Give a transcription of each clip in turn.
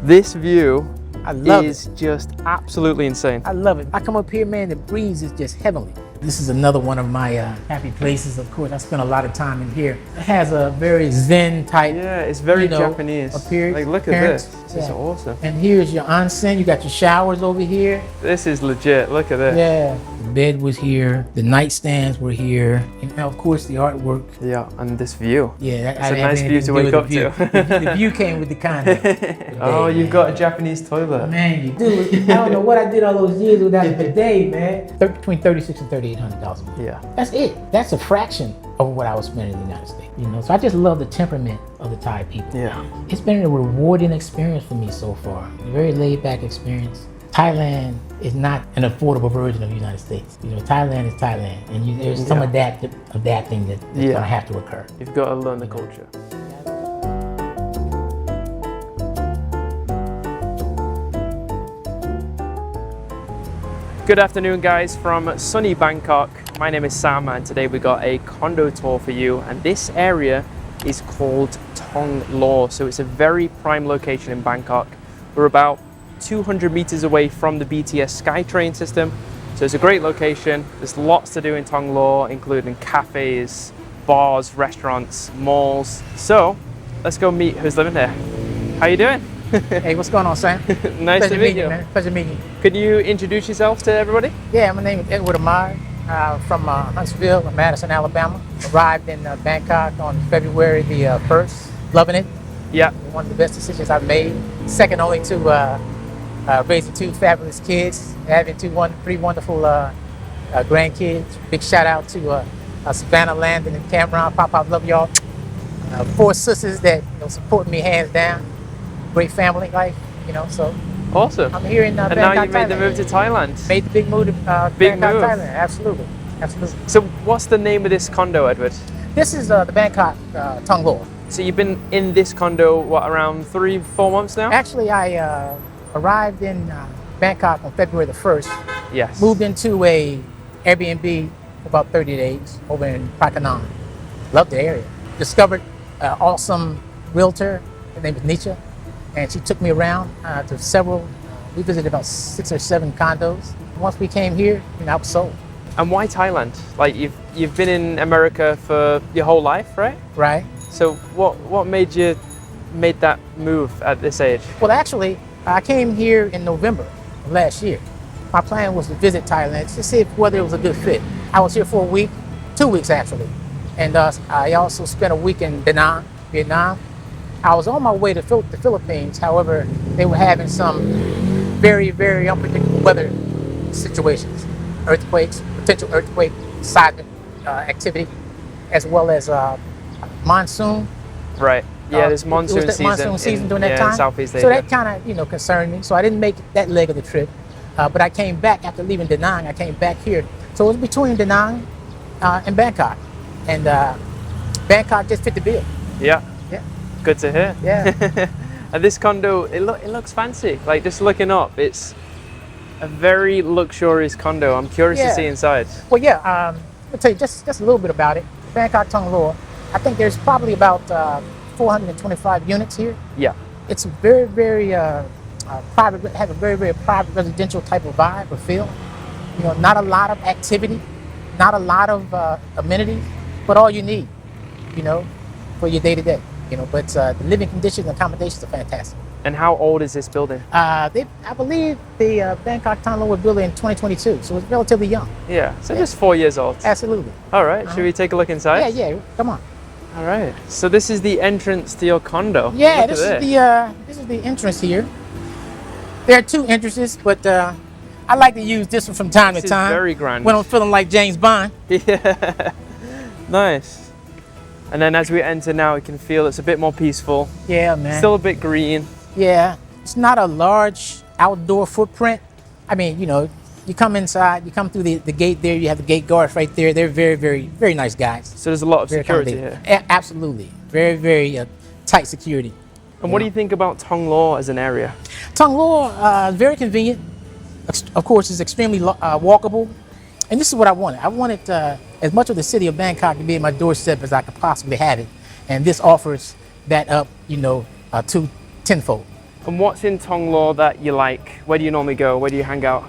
This view I love is it. just absolutely insane. I love it. I come up here, man, the breeze is just heavenly. This is another one of my happy places. Of course, I spend a lot of time in here. It has a very zen type. Yeah, it's very Japanese. Appearance. Like, look at this. This is awesome. And here's your onsen. You got your showers over here. This is legit. Look at this. Yeah. The bed was here. The nightstands were here. And of course, the artwork. Yeah, and this view. Yeah, it's a nice view to wake up to. The view came with the condo. Oh, you've got a Japanese toilet. Man, you do. I don't know what I did all those years without a bidet, man. Between $36,000 and $38,000. Yeah. That's it. That's a fraction of what I was spending in the United States. You know, so I just love the temperament of the Thai people. Yeah. It's been a rewarding experience for me so far. A very laid-back experience. Thailand is not an affordable version of the United States. You know, Thailand is Thailand, and there's some adapting that's going to have to occur. You've got to learn the culture. Good afternoon, guys, from sunny Bangkok. My name is Sam, and today we got a condo tour for you. And this area is called Thonglor, so it's a very prime location in Bangkok. We're about 200 meters away from the BTS SkyTrain system, so it's a great location. There's lots to do in Thonglor, including cafes, bars, restaurants, malls. So let's go meet who's living here. How you doing? Hey, what's going on, Sam? Nice to meet you. Man. Pleasure meeting you. Could you introduce yourself to everybody? Yeah, my name is Edward Amar, from Huntsville, Madison, Alabama. Arrived in Bangkok on February the 1st. Loving it. Yeah. One of the best decisions I've made. Second only to raising two fabulous kids, having three wonderful grandkids. Big shout out to Savannah, Landon, and Cameron. Pop, love y'all. 4 sisters that support me hands down. Great family life, so. Awesome. I'm here in Bangkok, and now you made Thailand. the move to Thailand. Made the big move to Bangkok, Thailand. Absolutely. So what's the name of this condo, Edward? This is the Bangkok Thonglor. So you've been in this condo, what, around 3-4 months now? Actually, I arrived in Bangkok on February the 1st. Yes. Moved into a Airbnb for about 30 days over in Prakanam. Loved the area. Discovered an awesome realtor. Her name is Nietzsche. And she took me around to several. We visited about 6 or 7 condos. Once we came here, I was sold. And why Thailand? Like you've been in America for your whole life, right? Right. So what made you made that move at this age? Well, actually, I came here in November of last year. My plan was to visit Thailand to see whether it was a good fit. I was here for a week, 2 weeks actually, and I also spent a week in Da Nang, Vietnam. I was on my way to the Philippines. However, they were having some very, very unpredictable weather situations, earthquakes, potential earthquake seismic activity, as well as monsoon. Right. Yeah, there's monsoon season. Monsoon season during that time. In Southeast Asia. So that kind of concerned me. So I didn't make that leg of the trip, but I came back after leaving Da Nang. I came back here. So it was between Da Nang and Bangkok, and Bangkok just fit the bill. Yeah. Yeah. Good to hear. Yeah. And this condo, it looks fancy. Like just looking up, it's a very luxurious condo. I'm curious to see inside. Well, yeah. I'll tell you just a little bit about it. Bangkok Thonglor. I think there's probably about 425 units here. Yeah. It's very, very private. Has a very, very private residential type of vibe or feel. Not a lot of activity, not a lot of amenities, but all you need, for your day to day. But the living conditions and accommodations are fantastic. And how old is this building? I believe the Bangkok Thonglor was built in 2022, so it's relatively young. Yeah, so just 4 years old. Absolutely. All right, should we take a look inside? Yeah, come on. All right, so this is the entrance to your condo. Yeah, this is the entrance here. There are 2 entrances, but I like to use this one from time to time. Very grand. When I'm feeling like James Bond. Yeah, nice. And then as we enter now, we can feel it's a bit more peaceful. Yeah, man. Still a bit green. Yeah, it's not a large outdoor footprint. I mean, you come inside, you come through the gate there, you have the gate guards right there. They're very, very, very nice guys. So there's a lot of security here. Absolutely. Very, very tight security. And what do you think about Thonglor as an area? Thonglor is very convenient. Of course, it's extremely walkable. And this is what I wanted. I wanted as much of the city of Bangkok to be at my doorstep as I could possibly have it. And this offers that up, to tenfold. And what's in Thonglor that you like? Where do you normally go? Where do you hang out?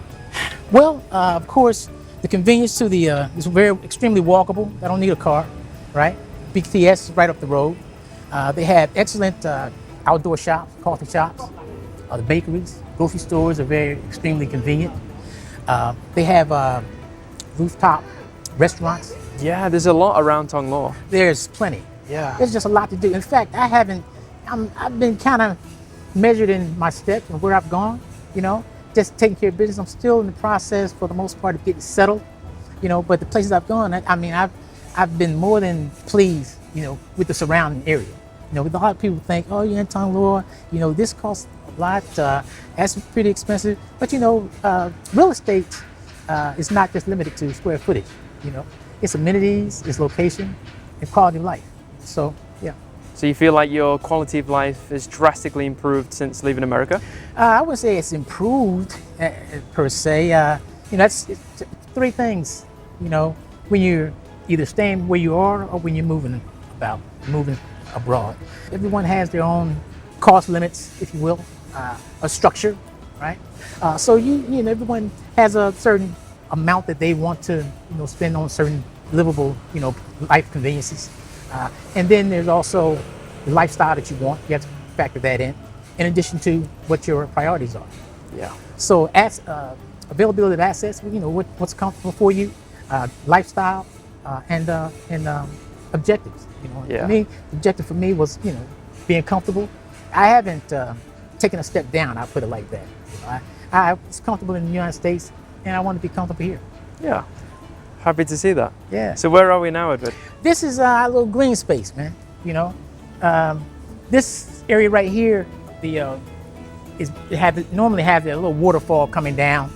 Well, of course, the convenience to the is very extremely walkable. I don't need a car, right? BTS is right up the road. They have excellent outdoor shops, coffee shops. The bakeries, grocery stores are very extremely convenient. They have rooftop restaurants. Yeah, there's a lot around Thonglor. There's plenty. Yeah. There's just a lot to do. In fact, I've been kind of measured in my steps and where I've gone, you know, just taking care of business. I'm still in the process for the most part of getting settled, you know, but the places I've gone, I've been more than pleased, you know, with the surrounding area. You know, a lot of people think, oh, you're in Thonglor, you know, this costs a lot, that's pretty expensive. But, you know, real estate is not just limited to square footage, you know. It's amenities, it's location, and quality of life. So, yeah. So you feel like your quality of life has drastically improved since leaving America? I wouldn't say it's improved per se. You know, it's three things, you know, when you're either staying where you are or when you're moving abroad. Everyone has their own cost limits, if you will, a structure, right? So you know, everyone has a certain amount that they want to, you know, spend on certain livable, you know, life conveniences. And then there's also the lifestyle that you want. You have to factor that in addition to what your priorities are. Yeah. So as availability of assets, you know, what's comfortable for you, lifestyle, and objectives. You know, Yeah. For me, the objective for me was, you know, being comfortable. I haven't taken a step down. I'll put it like that. You know, I was comfortable in the United States, and I want to be comfortable here. Yeah. Happy to see that. Yeah. So where are we now, Edward? This is a little green space, man. You know, this area right here, normally have a little waterfall coming down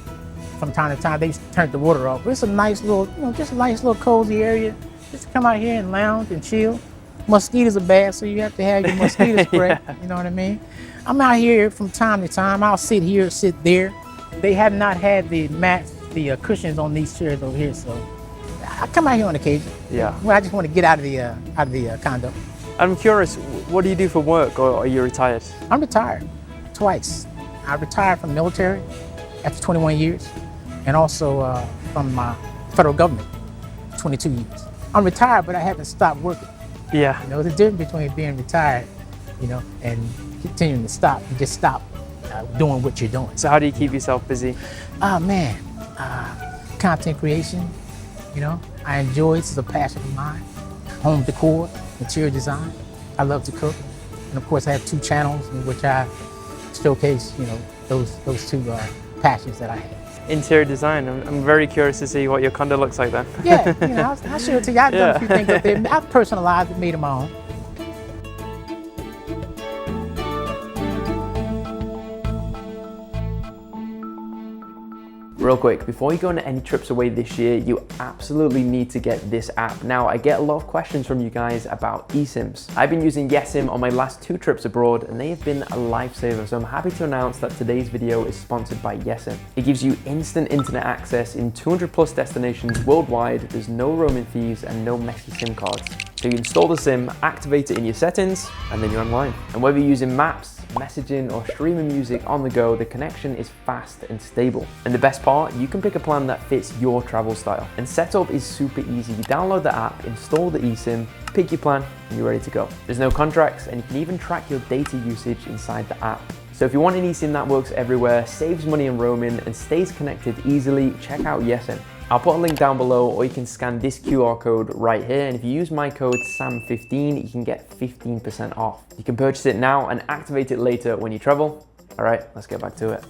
from time to time. They used to turn the water off. But it's a nice little, you know, just a nice little cozy area. Just come out here and lounge and chill. Mosquitoes are bad, so you have to have your mosquito spray. Yeah. You know what I mean? I'm out here from time to time. I'll sit here, sit there. They have not had the mats, the cushions on these chairs over here, so I come out here on occasion. Yeah. When I just want to get out of the condo. I'm curious, what do you do for work, or are you retired? I'm retired twice. I retired from the military after 21 years, and also from federal government, 22 years. I'm retired, but I haven't stopped working. Yeah. You know, there's a difference between being retired, you know, and continuing to stop. You just stop doing what you're doing. So how do you keep yourself busy? Man, content creation, you know, I enjoy, this is a passion of mine. Home decor, interior design, I love to cook. And of course I have 2 channels in which I showcase, you know, those 2 passions that I have. Interior design. I'm very curious to see what your condo looks like then. Yeah, you know, I'll show it to you. I've done a few Yeah. things up there. I've personalized it, made it my own. Real quick, before you go on any trips away this year, you absolutely need to get this app. Now, I get a lot of questions from you guys about eSIMs. I've been using YesSIM on my last 2 trips abroad, and they have been a lifesaver, so I'm happy to announce that today's video is sponsored by YesSIM. It gives you instant internet access in 200 plus destinations worldwide. There's no roaming fees and no messy SIM cards. So you install the SIM, activate it in your settings, and then you're online. And whether you're using maps, messaging, or streaming music on the go, the connection is fast and stable. And the best part, you can pick a plan that fits your travel style. And setup is super easy. You download the app, install the eSIM, pick your plan, and you're ready to go. There's no contracts, and you can even track your data usage inside the app. So if you want an eSIM that works everywhere, saves money on roaming, and stays connected easily, check out YesSIM. I'll put a link down below, or you can scan this QR code right here, and if you use my code SAM15, you can get 15% off. You can purchase it now and activate it later when you travel. All right, let's get back to it.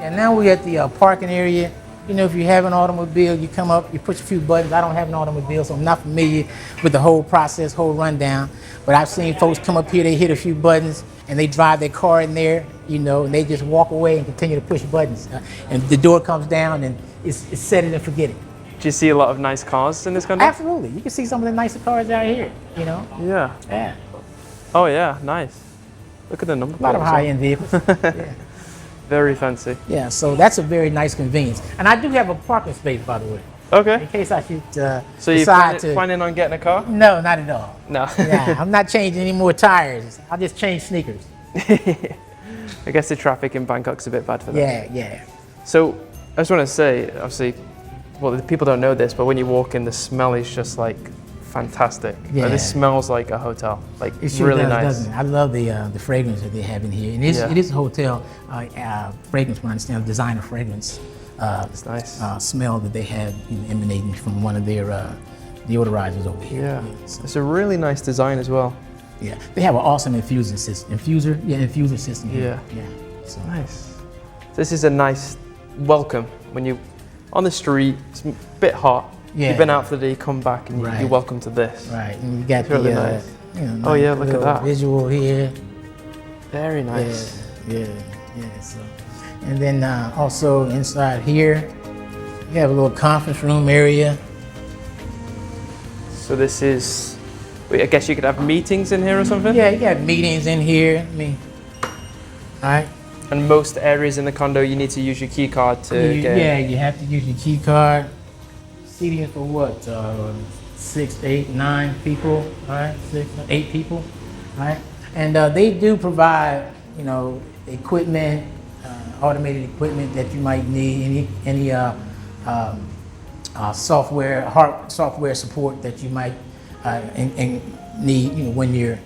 And now we're at the parking area. You know, if you have an automobile, you come up, you push a few buttons. I don't have an automobile, so I'm not familiar with the whole process, whole rundown. But I've seen folks come up here, they hit a few buttons, and they drive their car in there, you know, and they just walk away and continue to push buttons. And the door comes down, and it's set it and forget it. Do you see a lot of nice cars in this country? Absolutely. You can see some of the nicer cars out here, you know. Yeah. Yeah. Oh yeah, nice. Look at the number. A lot of plates. high-end vehicles. Yeah. Very fancy. Yeah, so that's a very nice convenience. And I do have a parking space, by the way. Okay. in case I should So you're decide to. planning on getting a car? No, not at all. No. Yeah, I'm not changing any more tires. I'll just change sneakers. I guess the traffic in Bangkok's a bit bad for that. Yeah, yeah. So I just want to say, obviously, well, the people don't know this, but when you walk in, the smell is just like fantastic. Yeah. Like, this smells like a hotel, like It sure really does, nice. doesn't it? I love the fragrance that they have in here. And it is a hotel fragrance, when I understand, designer fragrance. It's nice. Smell that they have emanating from one of their deodorizers over here. Yeah, it's a really nice design as well. Yeah, they have an awesome infuser system. Infuser system here. Yeah. So. Nice. This is a nice welcome when you on the street. It's a bit hot. Yeah. You've been out for the day, you come back, and Right. you're welcome to this. Right, and you got It's really the nice. nice Oh, yeah, look at little that. visual here. Very nice. Yeah. So, and then also inside here, you have a little conference room area. So this is. Wait, I guess you could have meetings in here or something. Yeah, you got meetings in here. All right. And most areas in the condo, you need to use your key card to get. Yeah, you have to use your key card. Seating for what? 6, 8, 9 people. All right, 6, 8 people. All right, and they do provide, equipment, automated equipment that you might need. Any software support that you might and need. When you're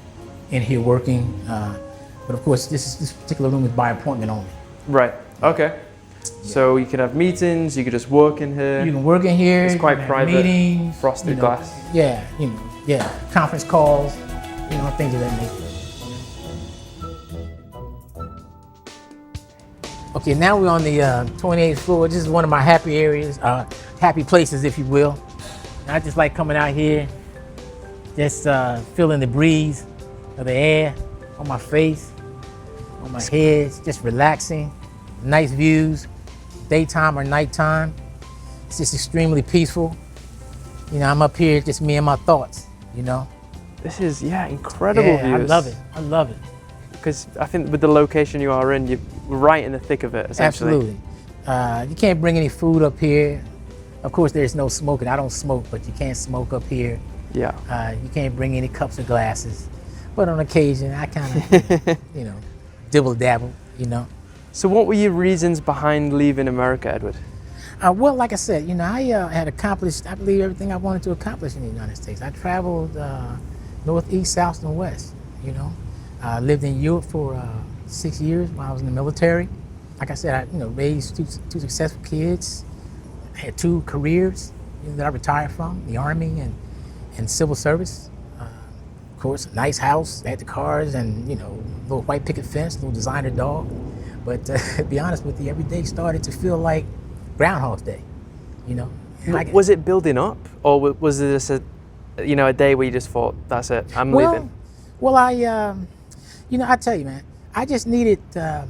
in here working. But of course, this particular room is by appointment only. Right. Okay. So you could have meetings. You could just work in here. You can work in here. It's quite you can have private. Meetings, Frosted glass. Yeah, conference calls, things of that nature. Okay, now we're on the 28th floor. This is one of my happy areas, happy places, if you will. I just like coming out here, just feeling the breeze of the air on my face, on my head, just relaxing. Nice views, daytime or nighttime. It's just extremely peaceful. I'm up here, just me and my thoughts, This is incredible Yeah, views. I love it. Because I think with the location you are in, you're right in the thick of it, essentially. Absolutely. You can't bring any food up here. Of course, there's no smoking. I don't smoke, but you can't smoke up here. Yeah. You can't bring any cups or glasses. But on occasion, I kind of, dibble dabble, So what were your reasons behind leaving America, Edward? Well, like I said, I had accomplished, I believe, everything I wanted to accomplish in the United States. I traveled northeast, south, and west, I lived in Europe for 6 years while I was in the military. Like I said, I raised two successful kids. I had 2 careers that I retired from, the Army and civil service. Of course, a nice house, I had the cars and, little white picket fence, little designer dog. But to be honest with you, every day started to feel like Groundhog's Day, Was it building up, or was it just a day where you just thought, that's it, I'm leaving? Well, I tell you, man, I just needed to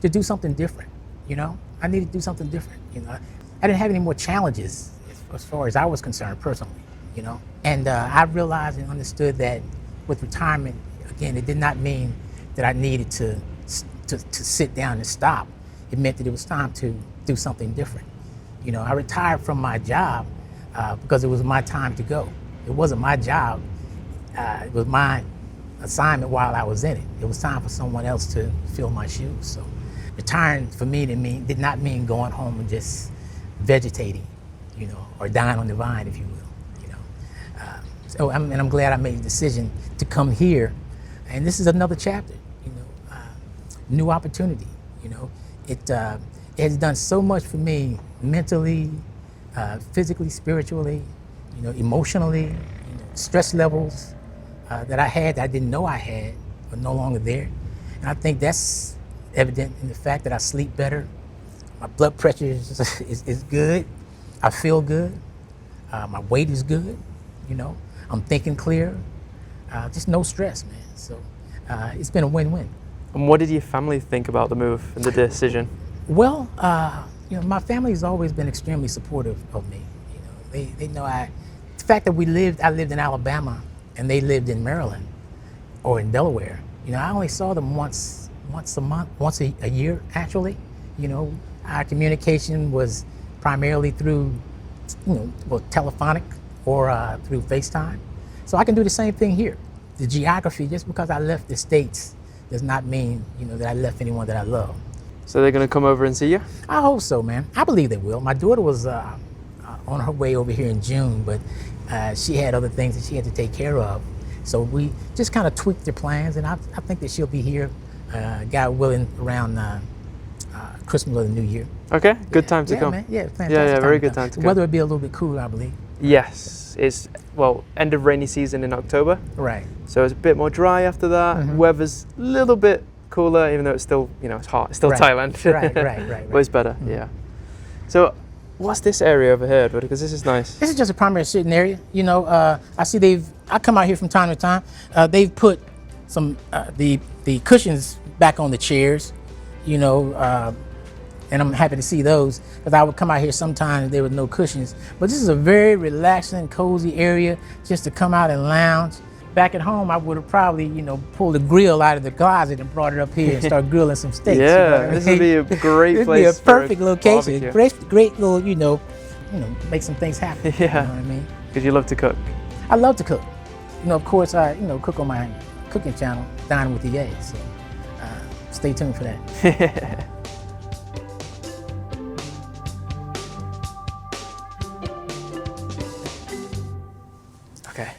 do something different, I needed to do something different, I didn't have any more challenges as far as I was concerned personally, And I realized and understood that with retirement, again, it did not mean that I needed to sit down and stop. It meant that it was time to do something different. I retired from my job because it was my time to go. It wasn't my job. It was my assignment while I was in it. It was time for someone else to fill my shoes. So retiring for me did not mean going home and just vegetating, or dying on the vine, if you will. So I'm glad I made the decision to come here, and this is another chapter. New opportunity. It has done so much for me mentally, physically, spiritually, emotionally. Stress levels that I had that I didn't know I had are no longer there, and I think that's evident in the fact that I sleep better. My blood pressure is good. I feel good. My weight is good. I'm thinking clear. Just no stress, man. So it's been a win-win. And what did your family think about the move and the decision? Well, my family has always been extremely supportive of me. They know the fact that I lived in Alabama and they lived in Maryland or in Delaware. I only saw them once a month, once a year, actually. Our communication was primarily through well, telephonic or through FaceTime. So I can do the same thing here. The geography, just because I left the States does not mean, that I left anyone that I love. So they're going to come over and see you? I hope so, man. I believe they will. My daughter was on her way over here in June, but she had other things that she had to take care of. So we just kind of tweaked the plans, and I think that she'll be here, God willing, around Christmas or the New Year. Okay, good time to come. Man. Yeah, fantastic. Yeah, very good time to The come. weather will be a little bit cooler, I believe. Yes, it's, end of rainy season in October. Right. So it's a bit more dry after that. Weather's a little bit cooler, even though it's still, it's hot. It's still Right. Thailand. Right. But it's better, yeah. So what's this area over here, buddy? Because this is nice. This is just a primary sitting area. I see I come out here from time to time. They've put some, the cushions back on the chairs, and I'm happy to see those, because I would come out here sometimes there were no cushions. But this is a very relaxing, cozy area just to come out and lounge. Back at home, I would have probably, pulled the grill out of the closet and brought it up here and start grilling some steaks. Yeah, this would be a great place. This would be a perfect location. Barbecue. Great little, make some things happen. Yeah. You know what I mean? Because you love to cook. I love to cook. Of course, I, cook on my cooking channel, Dining with the A. So stay tuned for that.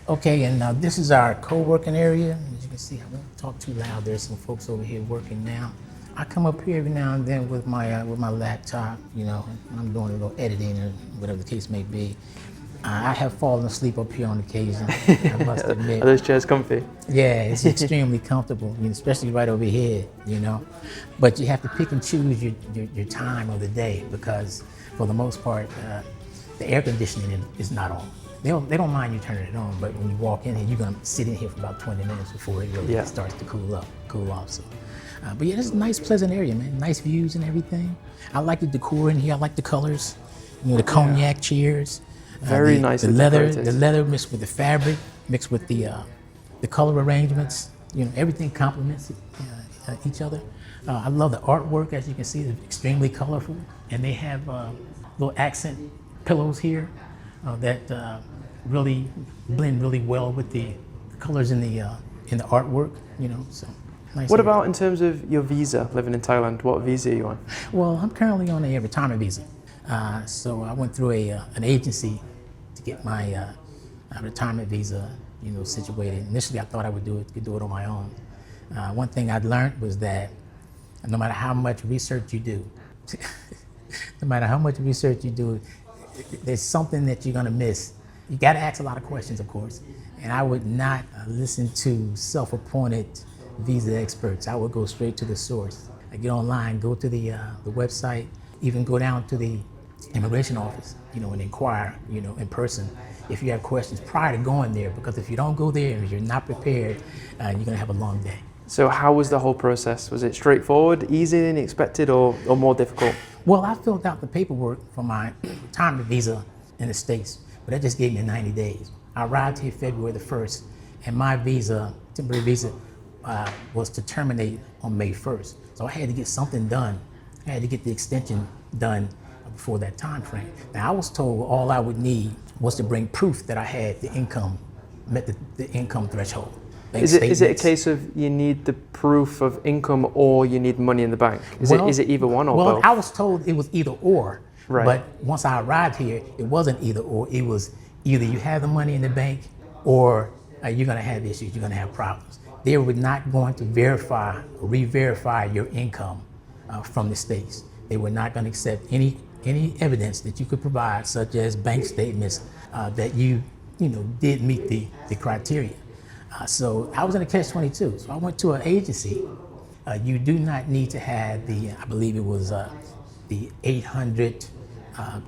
Okay, and this is our co-working area. As you can see, I won't talk too loud. There's some folks over here working now. I come up here every now and then with my laptop, I'm doing a little editing or whatever the case may be. I have fallen asleep up here on occasion, I must admit. Are those chairs comfy? Yeah, it's extremely comfortable, especially right over here, But you have to pick and choose your time of the day, because for the most part, the air conditioning is not on. They don't mind you turning it on, but when you walk in here, you're gonna sit in here for about 20 minutes before it really starts to cool off. So, but yeah, this is a nice, pleasant area, man. Nice views and everything. I like the decor in here. I like the colors. The cognac chairs. Very nice. The leather mixed with the fabric, mixed with the color arrangements. Everything complements each other. I love the artwork. As you can see, it's extremely colorful, and they have little accent pillows here that really blend really well with the colors in the artwork. So nice. What about in terms of your visa? Living in Thailand, what visa are you on? Well, I'm currently on a retirement visa. So I went through an agency to get my retirement visa, situated. Initially, I thought I could do it on my own. One thing I'd learned was that no matter how much research you do, there's something that you're gonna miss. You gotta ask a lot of questions, of course. And I would not listen to self-appointed visa experts. I would go straight to the source. I get online, go to the website, even go down to the immigration office, and inquire, in person if you have questions prior to going there. Because if you don't go there and you're not prepared, you're gonna have a long day. So how was the whole process? Was it straightforward, easier than expected, or more difficult? Well, I filled out the paperwork for my retirement visa in the States, but that just gave me 90 days. I arrived here February the 1st, and my temporary visa, was to terminate on May 1st. So I had to get something done. I had to get the extension done before that time frame. Now, I was told all I would need was to bring proof that I had the income, met the income threshold. Is it a case of you need the proof of income or you need money in the bank? Is it either one or both? Well, I was told it was either or. Right. But once I arrived here, it wasn't either or. It was either you have the money in the bank or you're going to have issues, you're going to have problems. They were not going to verify or re-verify your income from the States. They were not going to accept any evidence that you could provide, such as bank statements that you did meet the criteria. So I was in a catch-22. So I went to an agency. You do not need to have I believe it was the 800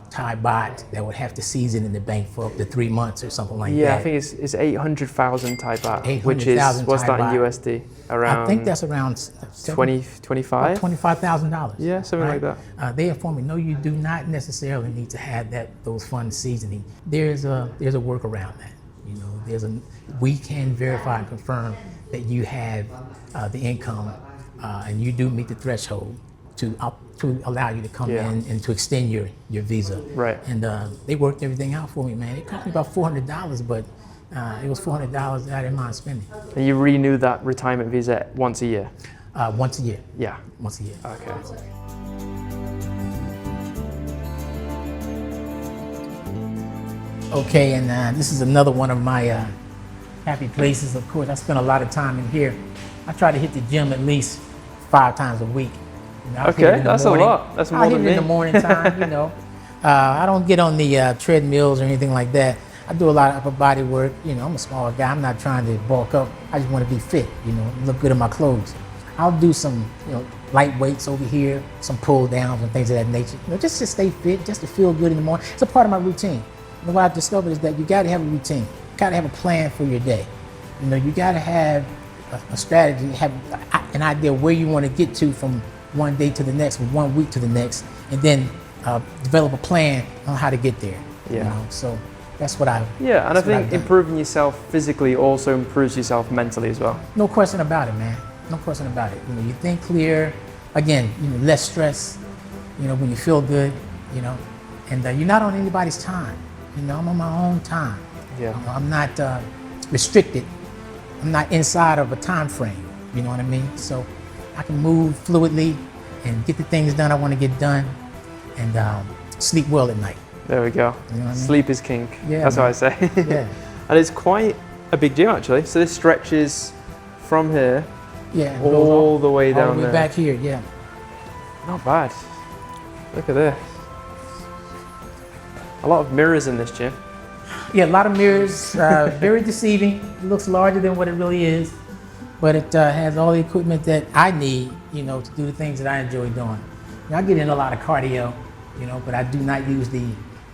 Thai baht that would have to season in the bank for up to 3 months or something like that. Yeah, I think it's 800,000 Thai baht, which is, what's that in USD? Around, I think that's around 25? $25,000. Yeah, something like that. They informed me, no, you do not necessarily need to have those funds seasoning. There's a workaround that. We can verify and confirm that you have the income and you do meet the threshold. to allow you to come in and to extend your visa. Right. And they worked everything out for me, man. It cost me about $400, but it was $400 that I didn't mind spending. And you renew that retirement visa once a year? Once a year. Yeah. Once a year. Okay. Okay, and this is another one of my happy places. Of course, I spend a lot of time in here. I try to hit the gym at least 5 times a week. You know, Okay, that's a lot. That's more I hit than it me. in the morning time, you know. I don't get on the treadmills or anything like that. I do a lot of upper body work. You know, I'm a small guy. I'm not trying to bulk up. I just want to be fit, you know, look good in my clothes. I'll do some, you know, light weights over here, some pull downs and things of that nature. You know, just to stay fit, just to feel good in the morning. It's a part of my routine. And what I've discovered is that you got to have a routine. You got to have a plan for your day. You know, you got to have a strategy, have an idea where you want to get to from one day to the next, from 1 week to the next, and then develop a plan on how to get there. Yeah. You know? So that's what I. Yeah, and I that's what I've think done. improving yourself physically also improves yourself mentally as well. No question about it, man. No question about it. You know, you think clear. Again, you know, less stress. You know, when you feel good. You know, and you're not on anybody's time. You know, I'm on my own time. Yeah. You know, I'm not restricted. I'm not inside of a time frame. You know what I mean? So I can move fluidly and get the things done I want to get done, and sleep well at night. There we go. You know what I mean? Sleep is king. Yeah, That's what I man. say. Yeah. And it's quite a big gym actually. So this stretches from here Yeah. it goes all the way all down the way there. back here. Yeah. Not bad. Look at this. A lot of mirrors in this gym. Yeah, a lot of mirrors, very deceiving. It looks larger than what it really is, but it has all the equipment that I need, you know, to do the things that I enjoy doing. You know, I get in a lot of cardio, you know, but I do not use the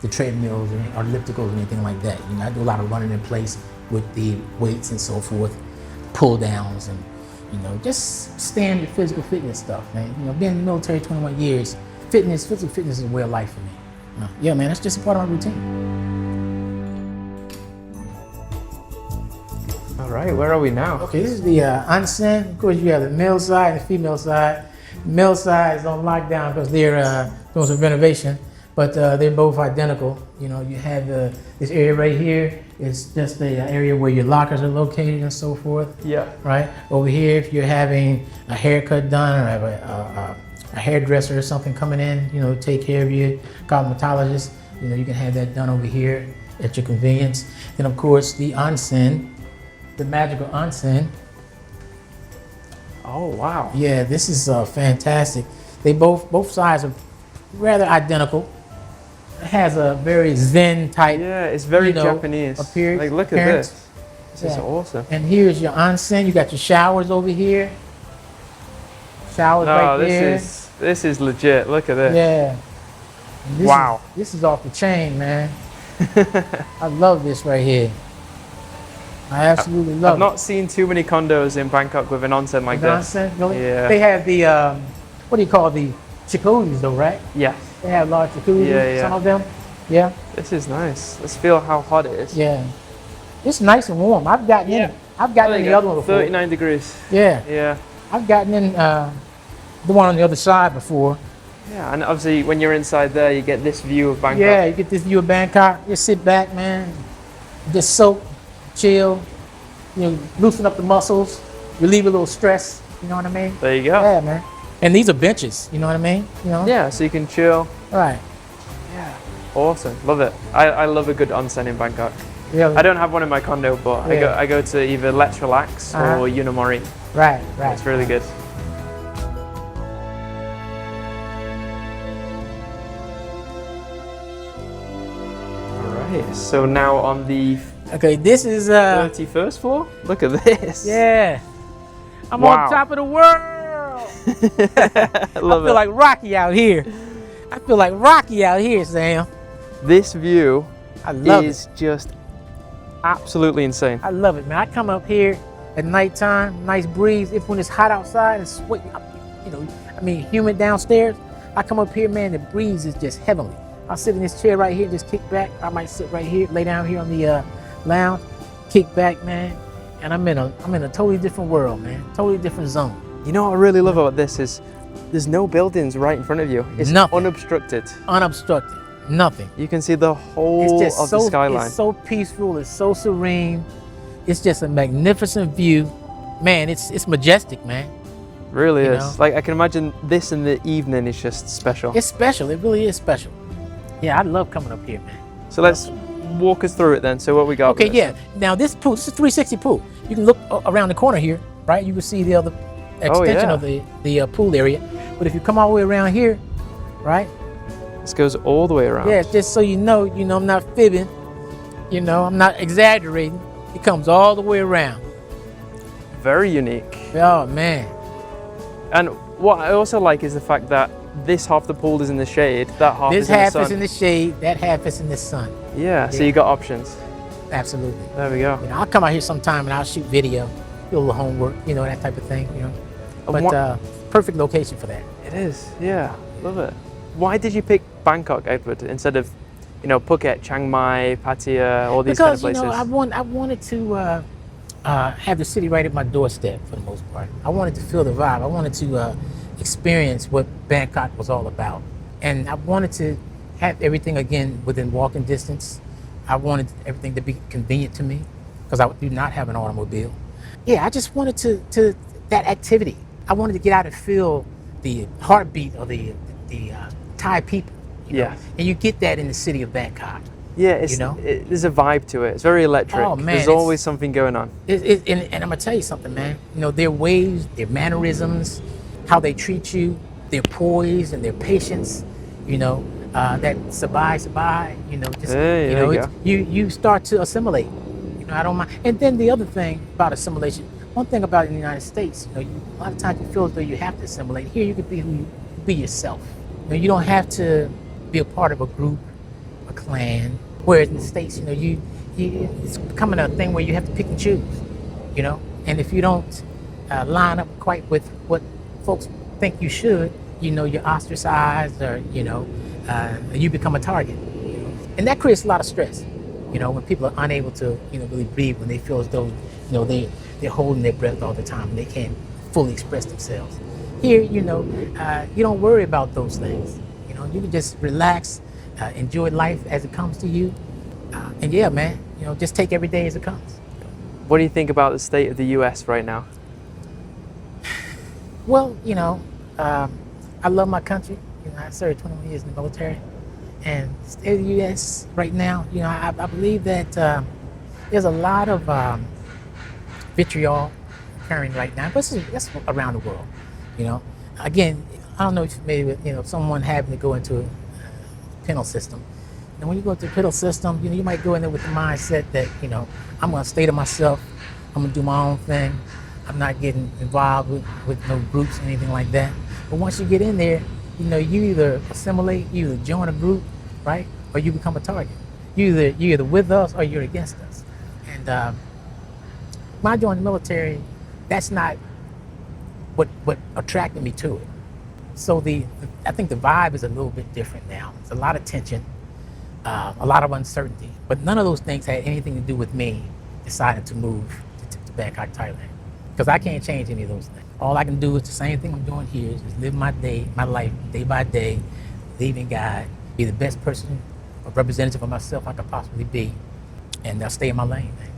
treadmills or ellipticals or anything like that. You know, I do a lot of running in place with the weights and so forth, pull downs, and you know, just standard physical fitness stuff, man. You know, being in the military 21 years, physical fitness is a way of life for me. Yeah, man, that's just a part of my routine. All right, where are we now? Okay, this is the Onsen. Of course, you have the male side and the female side. The male side is on lockdown because they're doing some renovation, but they're both identical. You know, you have this area right here. It's just the area where your lockers are located and so forth. Yeah. Right over here, if you're having a haircut done or have a hairdresser or something coming in, you know, take care of you, cosmetologist, you know, you can have that done over here at your convenience. Then of course the onsen, the magical onsen. Oh wow. Yeah, this is fantastic. They both sides are rather identical. It has a very zen type. Yeah, it's very you know, Japanese. appearance. Like look at this. This is awesome. And here's your onsen. You got your showers over here. Showers No, right there. this is legit. Look at this. Yeah. And this Wow. This is off the chain, man. I love this right here. I absolutely love I've not seen too many condos in Bangkok with an onsen like this. Onsen, really? Yeah. They have the what do you call the jacuzzis though, right? Yeah. They have large jacuzzis. Yeah. Some of them. Yeah. This is nice. Let's feel how hot it is. Yeah. It's nice and warm. I've gotten in. I've gotten in the other one before. 39 degrees. Yeah. Yeah. I've gotten in the one on the other side before. Yeah, and obviously when you're inside there, you get this view of Bangkok. Yeah, you get this view of Bangkok. Just sit back, man. Just soak, chill. You know, loosen up the muscles, relieve a little stress. You know what I mean? There you go. Yeah, man. And these are benches. You know what I mean? You know? Yeah, so you can chill. Right. Yeah. Awesome. Love it. I love a good onsen in Bangkok. Really. I don't have one in my condo, but Yeah. I go to either Let's Relax or Yunomori. Right. Right. It's really good. All right. So now on the Okay. This is 31st floor. Look at this. yeah. I'm Wow. on top of the world. I love I feel it. like Rocky out here. I feel like Rocky out here, Sam. This view I love is just absolutely insane. I love it, man. I come up here at nighttime, nice breeze. If when it's hot outside and sweat, you know, I mean, humid downstairs, I come up here, man, the breeze is just heavenly. I'll sit in this chair right here, just kick back. I might sit right here, lay down here on the lounge, kick back, man. And I'm in a totally different world, man. Totally different zone. You know what I really love about this is There's no buildings right in front of you. It's Nothing. unobstructed. Unobstructed. Nothing. You can see the whole It's just of the skyline. It's so peaceful. It's so serene. It's just a magnificent view. Man, it's majestic, man. Really You is. know? Like I can imagine this in the evening is just special. It's special. It really is special. Yeah, I love coming up here, man. So let's walk us through it then. So what we got? Okay, with yeah. Now this pool, this is a 360 pool. You can look around the corner here, right? You can see the other extension yeah. of the pool area. But if you come all the way around here, right? This goes all the way around. Yeah, just so you know, I'm not fibbing. You know, I'm not exaggerating. It comes all the way around. Very unique. Oh man. And what I also like is the fact that this half of the pool is in the shade, that half This is in the half sun. is in the shade, that half is in the sun. Yeah, so Yeah. you got options. Absolutely. There we go. You know, I'll come out here sometime and I'll shoot video, do a little homework, you know, that type of thing, you know. And But perfect location for that. It is, yeah, love it. Why did you pick Bangkok, Edward, instead of, Phuket, Chiang Mai, Pattaya, all these kind of Because, places? I wanted to have the city right at my doorstep for the most part. I wanted to feel the vibe. I wanted to experience what Bangkok was all about. And I wanted to have everything, again, within walking distance. I wanted everything to be convenient to me because I do not have an automobile. Yeah, I just wanted to that activity. I wanted to get out and feel the heartbeat of the Thai people. You know? Yeah. And you get that in the city of Bangkok. Yeah, it's, you know? there's a vibe to it. It's very electric. Oh, man, There's it's- always something going on. And I'm gonna tell you something, man. You know, their ways, their mannerisms, how they treat you, their poise and their patience. You know, that sabai, you know, just Hey, you there know, you it's, you start to assimilate. You know, I don't mind. And then the other thing about assimilation, one thing about in the United States, you know, a lot of times you feel as though you have to assimilate. Here, you can be who you be yourself. You know, you don't have to be a part of a group, a clan. Whereas in the States, you know, it's becoming a thing where you have to pick and choose, you know. And if you don't line up quite with what folks think you should, you know, you're ostracized, or you know, you become a target. You know? And that creates a lot of stress, you know, when people are unable to, you know, really breathe, when they feel as though, you know, they're holding their breath all the time and they can't fully express themselves. Here, you know, you don't worry about those things. You know, you can just relax, enjoy life as it comes to you, and yeah, man, you know, just take every day as it comes. What do you think about the state of the US right now? Well, you know, I love my country. You know, I served 21 years in the military, and the state of the U.S. right now, you know, I believe that there's a lot of vitriol occurring right now, but that's around the world. You know, again, I don't know if you're familiar with, you know, someone having to go into a penal system. And when you go into the penal system, you know, you might go in there with the mindset that, you know, I'm going to stay to myself. I'm going to do my own thing. I'm not getting involved with no groups or anything like that. But once you get in there, you know, you either assimilate, you either join a group, right, or you become a target. You're either with us or you're against us. And when I joined the military, that's not what attracted me to it. So I think the vibe is a little bit different now. It's a lot of tension, a lot of uncertainty, but none of those things had anything to do with me deciding to move to Bangkok, Thailand, because I can't change any of those things. All I can do is the same thing I'm doing here, is just live my life day by day, believe in God, be the best person, a representative of myself I could possibly be, and stay in my lane, man.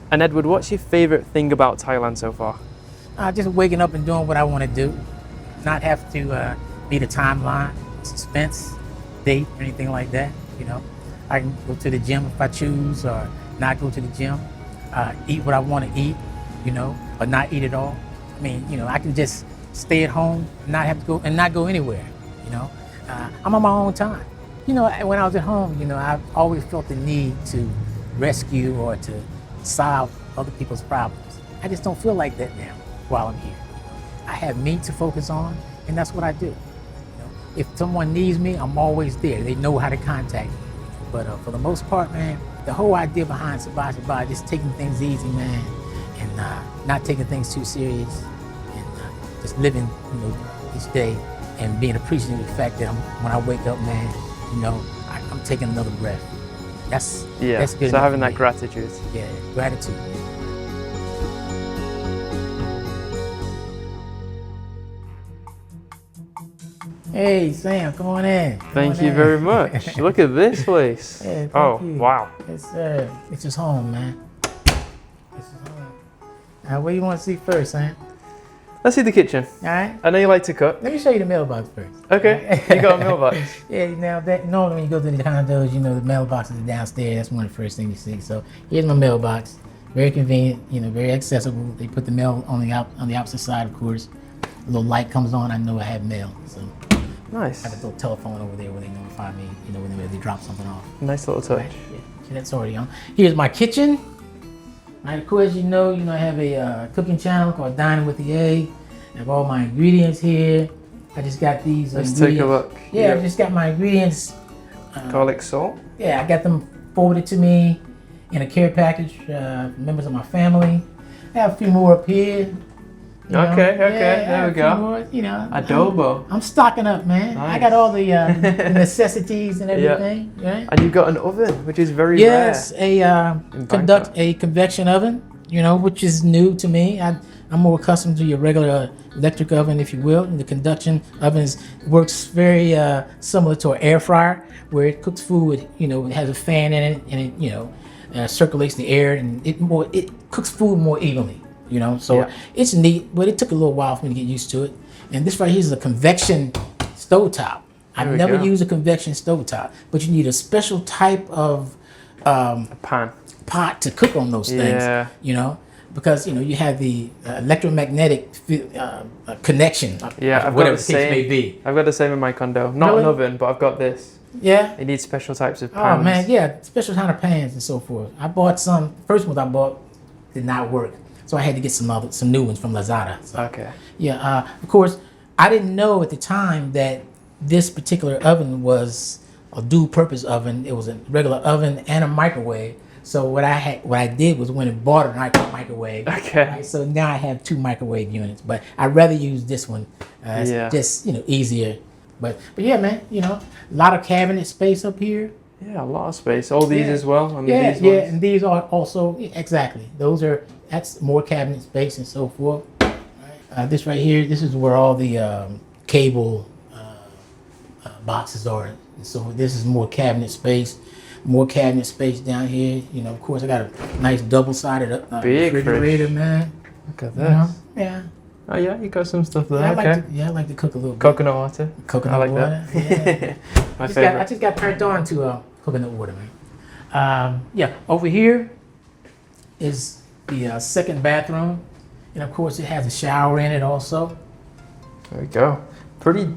And Edward, what's your favorite thing about Thailand so far? Just waking up and doing what I want to do, not have to need a timeline, suspense, date, or anything like that. You know, I can go to the gym if I choose, or not go to the gym, eat what I want to eat, you know, or not eat at all. I mean, you know, I can just stay at home, not have to go and not go anywhere. You know, I'm on my own time. You know, when I was at home, you know, I've always felt the need to rescue or to solve other people's problems. I just don't feel like that now while I'm here. I have me to focus on, and that's what I do. You know, if someone needs me, I'm always there. They know how to contact me. But for the most part, man, the whole idea behind Sabai, just taking things easy, man, and not taking things too serious, and just living, you know, each day, and being appreciative of the fact that when I wake up, man, you know, I'm taking another breath. That's good. So having for that me. gratitude. Yeah, gratitude. Hey, Sam, come on in. Come Thank on you in. very much. Look at this place. Yeah, thank Oh, you. wow. It's it's just home, man. This is home. What do you want to see first, Sam? Let's see the kitchen. All right. I know you like to cook. Let me show you the mailbox first. Okay, you got a mailbox. Yeah, now that normally when you go to the condos, you know the mailbox is downstairs. That's one of the first things you see. So here's my mailbox. Very convenient, you know, very accessible. They put the mail on the opposite side, of course. A little light comes on, I know I have mail. So Nice. I have a little telephone over there where they notify me, you know, when they drop something off. Nice little touch. Yeah, so that's already on. Here's my kitchen. Right, of course, you know I have a cooking channel called Dining with the A. I have all my ingredients here. I just got these Let's ingredients. take a look. Yeah, I just got my ingredients. Garlic salt. Yeah, I got them forwarded to me in a care package for members of my family. I have a few more up here. You know. Okay, Yeah, there we a few go. more, you know, Adobo. I'm stocking up, man. I Nice. got all the necessities and everything. Right? And you've got an oven, which is very Yes, rare. a convection oven, you know, which is new to me. I'm more accustomed to your regular electric oven, if you will. And the conduction oven works very similar to an air fryer, where it cooks food with, you know, it has a fan in it, and it, you know, circulates the air, and it cooks food more evenly, you know. So Yeah. it's neat, but it took a little while for me to get used to it. And this right here is a convection stovetop. I've There we never go. used a convection stovetop, but you need a special type of Pan. pot to cook on those things, Yeah. you know, because, you know, you have the electromagnetic connection, Yeah, I've got whatever the the case may same. be. I've got the same in my condo. Not Really? an oven, but I've got this. Yeah. It needs special types of Oh pans. man, yeah, special kind of pans and so forth. I bought some. First ones I bought did not work, so I had to get some new ones from Lazada. So, Okay. yeah, of course, I didn't know at the time that this particular oven was a dual-purpose oven. It was a regular oven and a microwave. So what I did was went and bought a microwave. Okay. Right? So now I have 2 microwave units, but I'd rather use this one. It's Yeah. just, you know, easier. But yeah, man, you know, a lot of cabinet space up here. Yeah, a lot of space. All these Yeah. as well. I mean, Yeah, these yeah, ones. and these are also exactly. That's more cabinet space and so forth. This right here, this is where all the cable boxes are. So this is more cabinet space. More cabinet space down here. You know, of course, I got a nice double-sided Big refrigerator, fridge. man. Look at You this. know? Yeah. Oh yeah, you got some stuff there. I okay. like to cook a little bit. Coconut water. Coconut I like water. that. Yeah. My I favorite. just got turned on to coconut water, man. Yeah, over here is the second bathroom, and of course it has a shower in it also. There we go. Pretty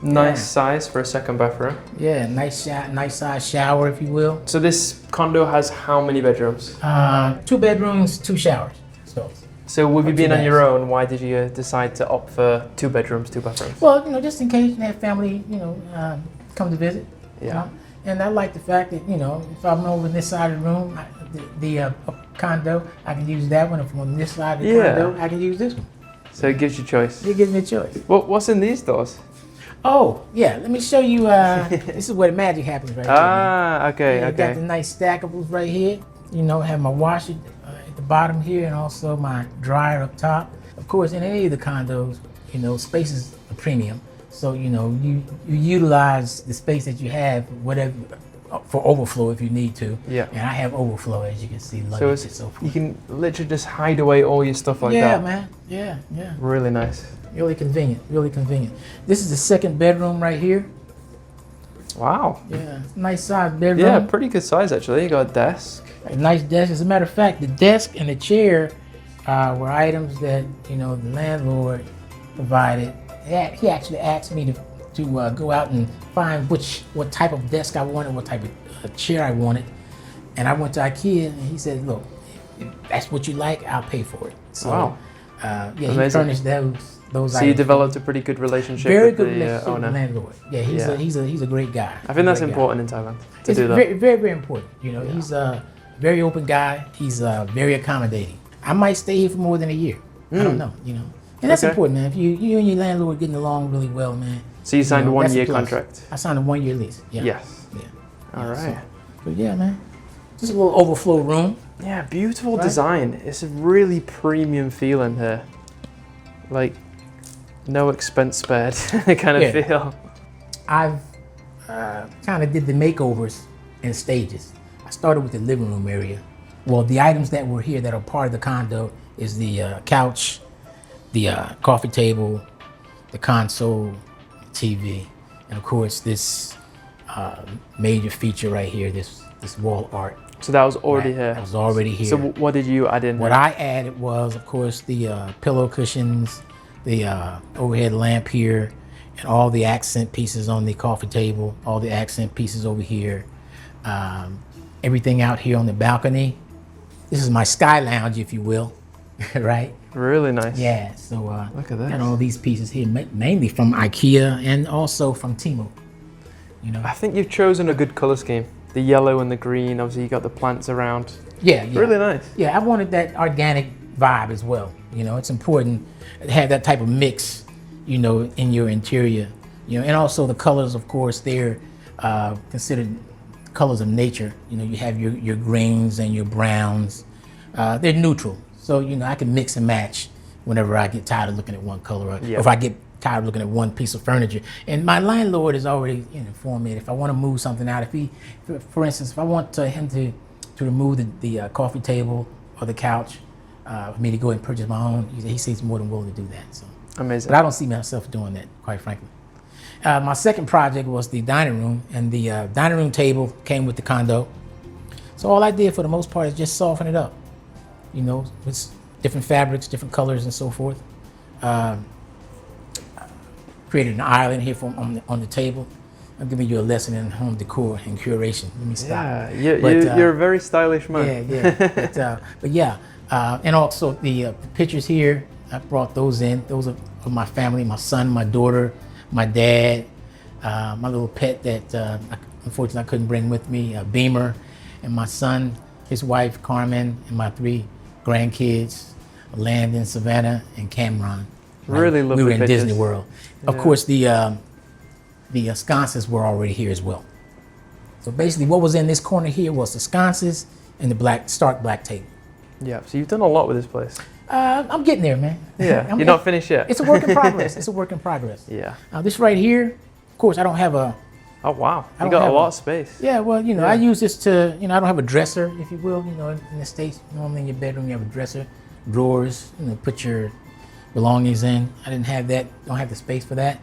nice Yeah. size for a second bathroom. Yeah, nice size shower, if you will. So this condo has how many bedrooms? 2 bedrooms, 2 showers. So with you Or being 2 on your baths. own, why did you decide to opt for 2 bedrooms, 2 bathrooms? Well, you know, just in case you have family, you know, come to visit. You Yeah. know? And I like the fact that, you know, if I'm over this side of the room, the condo, I can use that one. If I'm on this side of the Yeah. condo, I can use this one. So it gives you choice. It gives me a choice. What's in these doors? Oh, yeah, let me show you. This is where the magic happens right here. Ah, okay, Yeah, I got the okay. nice stackables right here. You know, have my washer at the bottom here, and also my dryer up top. Of course, in any of the condos, you know, space is a premium. So, you know, you utilize the space that you have, whatever, for overflow if you need to. Yeah. And I have overflow, as you can see, So luggage and it's, so forth. you can literally just hide away all your stuff like Yeah, that. man. Yeah, yeah. Really nice. Really convenient. Really convenient. This is the second bedroom right here. Wow. Yeah, nice size bedroom. Yeah, pretty good size actually. You got a desk. A nice desk. As a matter of fact, the desk and the chair were items that, you know, the landlord provided. He actually asked me to go out and find what type of desk I wanted, what type of chair I wanted. And I went to IKEA and he said, look, if that's what you like, I'll pay for it. So, Wow. Yeah, he Amazing. furnished those So items. you developed a pretty good relationship very with good the relationship with the owner. landlord. Yeah, he's a great guy. I think that's Great guy. important in Thailand to It's do that. very, very, very important. You know, he's a very open guy. He's very accommodating. I might stay here for more than a year. I don't know, you know. And that's Okay. important, man. If you and your landlord getting along really well, man. So you signed a that's 1-year plus. contract. I signed a 1-year lease. Yeah. Yes. Yeah. All Yeah, right. But yeah, man. Just a little overflow room. Yeah, beautiful Right? design. It's a really premium feeling here. Like, no expense spared kind of Yeah. feel. I've kind of did the makeovers in stages. I started with the living room area. Well, the items that were here that are part of the condo is the couch, the coffee table, the console, TV, and of course this major feature right here, this wall art. So that was already here? That was already here. So what did you add in? What I added was, of course, the pillow cushions, the overhead lamp here, and all the accent pieces on the coffee table, all the accent pieces over here, everything out here on the balcony. This is my sky lounge, if you will, right? Really nice. Yeah, so look at this. And all these pieces here, mainly from IKEA and also from Temu. You know, I think you've chosen a good color scheme. The yellow and the green, obviously you got the plants around. Yeah. Really nice. Yeah, I wanted that organic vibe as well. You know, it's important to have that type of mix, you know, in your interior. You know, and also the colors, of course, they're considered colors of nature. You know, you have your greens and your browns. They're neutral. So, you know, I can mix and match whenever I get tired of looking at one color, or if I get tired of looking at one piece of furniture. And my landlord has already informed me that if I want to move something out, for instance, if I want him to remove the coffee table or the couch, for me to go and purchase my own, he seems more than willing to do that. So amazing. But I don't see myself doing that, quite frankly. My second project was the dining room, and the dining room table came with the condo. So all I did for the most part is just soften it up, you know, with different fabrics, different colors, and so forth. Created an island here on the table. I'm giving you a lesson in home decor and curation. Let me stop. Yeah, you're a very stylish man. Yeah. But yeah, and also the pictures here, I brought those in. Those are of my family, my son, my daughter, my dad, my little pet that unfortunately I couldn't bring with me, Beamer, and my son, his wife, Carmen, and my 3 grandkids, Landon, Savannah, and Cameron. Really lovely. We were in pictures. Disney World. Of course, the sconces were already here as well. So basically, what was in this corner here was the sconces and the stark black table. Yeah. So you've done a lot with this place. I'm getting there, man. Yeah. You're not finished yet. It's a work in progress. It's a work in progress. Yeah. This right here, of course, I don't have a. Oh wow! You got a lot of space. Yeah. Well, you know, I use this to, I don't have a dresser, if you will. You know, in the States, normally in your bedroom you have a dresser, drawers. You know, put your belongings in. I didn't have that. Don't have the space for that.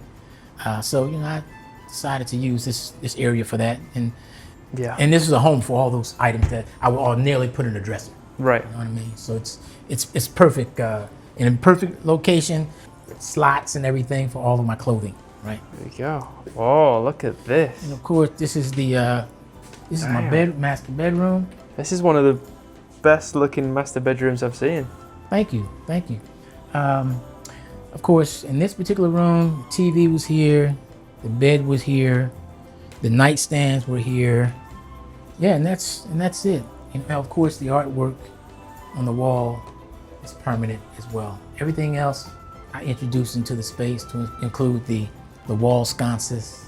So I decided to use this area for that, and this is a home for all those items that I will ordinarily put in a dresser. Right. You know what I mean? So it's perfect in a perfect location, slots and everything for all of my clothing. Right. There you go. Oh, look at this. And of course, this is my master bedroom. This is one of the best looking master bedrooms I've seen. Thank you. Of course, in this particular room, TV was here, the bed was here, the nightstands were here. Yeah, and that's it. And of course, the artwork on the wall is permanent as well. Everything else I introduced into the space to include the wall sconces,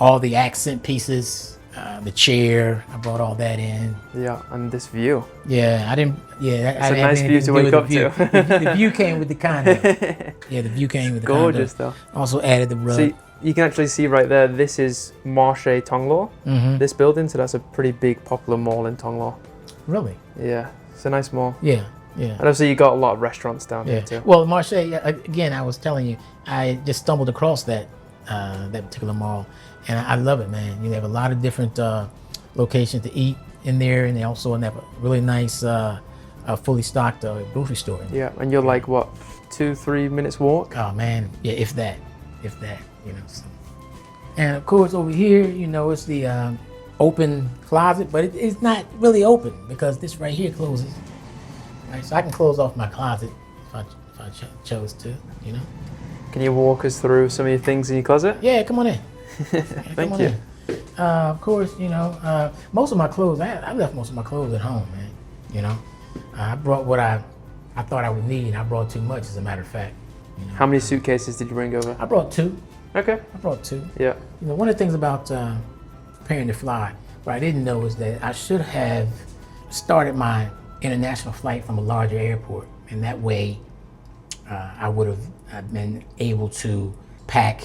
all the accent pieces, the chair. I brought all that in. Yeah, and this view. Yeah, I didn't. Yeah, it's a nice view to wake up to. The view came with the condo. Yeah, the view came with the condo. Gorgeous though. Also added the rug. See, you can actually see right there. This is Marché Thonglor. This building, so that's a pretty big, popular mall in Thonglor. Really? Yeah, it's a nice mall. Yeah. And obviously you got a lot of restaurants down here too. Well, Marché, again, I was telling you, I just stumbled across that particular mall, and I love it, man. You have a lot of different locations to eat in there, and they also have a really nice, fully stocked grocery store. Yeah, and you're like what, 2-3 minutes walk? Oh man, yeah, if that, So. And of course, over here, it's the open closet, but it's not really open because this right here closes. Right, so I can close off my closet if I chose to, Can you walk us through some of your things in your closet? Yeah, come on in. Thank you. Of course, most of my clothes, I left most of my clothes at home, man. I brought what I thought I would need, and I brought too much, as a matter of fact. How many suitcases did you bring over? I brought 2. Okay. I brought 2. Yeah. One of the things about preparing to fly, what I didn't know is that I should have started my international flight from a larger airport, and that way I would have been able to pack